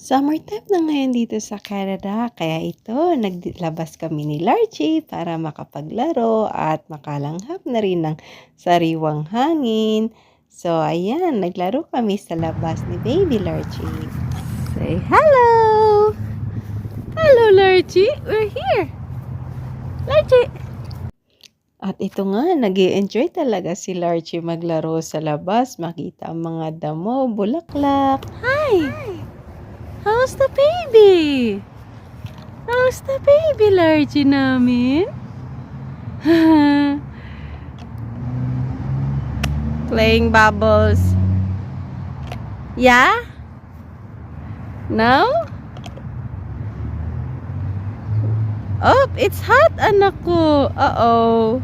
Summertime na ngayon dito sa Canada, kaya ito, naglabas kami ni Larchie para makapaglaro at makalanghap na rin ng sariwang hangin. So, ayan, naglaro kami sa labas ni Baby Larchie. Say hello! Hello, Larchie! We're here! Larchie! At ito nga, nag-i-enjoy talaga si Larchie maglaro sa labas, makita ang mga damo, bulaklak. Hi! How's the baby? How's the baby, Larchie namin? Playing bubbles. Yeah? No? Oh, it's hot, anak ko. Uh-oh.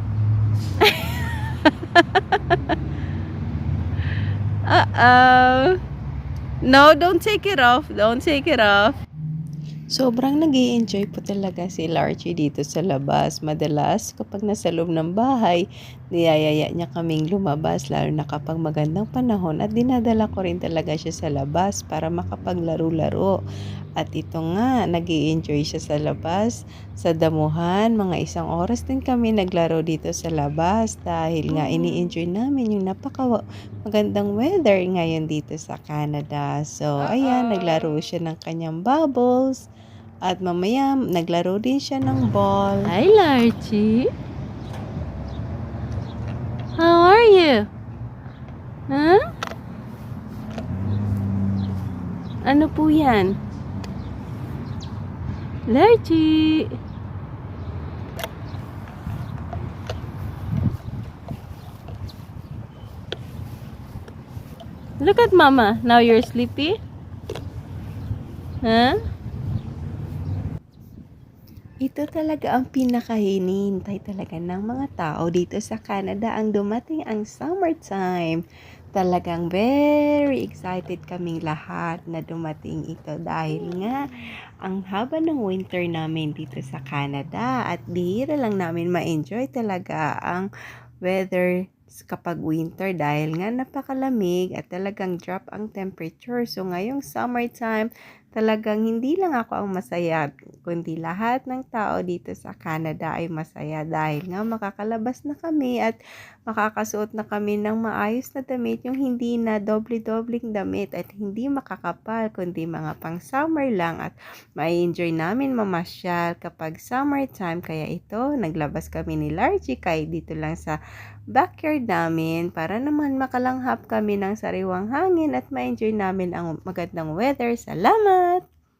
Uh-oh. No, don't take it off. Don't take it off. Sobrang nag-i-enjoy po talaga si Larchie dito sa labas. Madalas, kapag nasa loob ng bahay, niyayaya niya kaming lumabas, lalo na kapag magandang panahon, at dinadala ko rin talaga siya sa labas para makapaglaro-laro. At ito nga, nag-i-enjoy siya sa labas, sa damuhan. Mga 1 oras din kami naglaro dito sa labas dahil nga ini-enjoy namin yung magandang weather ngayon dito sa Canada. So, ayan, naglaro siya ng kanyang bubbles. At mamaya, naglaro din siya ng ball. Hi, Larchie! How are you? Huh? Ano po yan? Larchie! Look at Mama. Now you're sleepy? Huh? Ito talaga ang pinakahinihintay talaga ng mga tao dito sa Canada, ang dumating ang summertime. Talagang very excited kaming lahat na dumating ito dahil nga ang haba ng winter namin dito sa Canada at bihira lang namin ma-enjoy talaga ang weather kapag winter dahil nga napakalamig at talagang drop ang temperature. So ngayong summertime, talagang hindi lang ako ang masaya, kundi lahat ng tao dito sa Canada ay masaya dahil nga makakalabas na kami at makakasuot na kami ng maayos na damit, yung hindi na doble-dobling damit at hindi makakapal, kundi mga pang summer lang at ma-enjoy namin mamasyal kapag summertime. Kaya ito, naglabas kami ni Larchie kahit dito lang sa backyard namin para naman makalanghap kami ng sariwang hangin at ma-enjoy namin ang magandang weather. Salamat!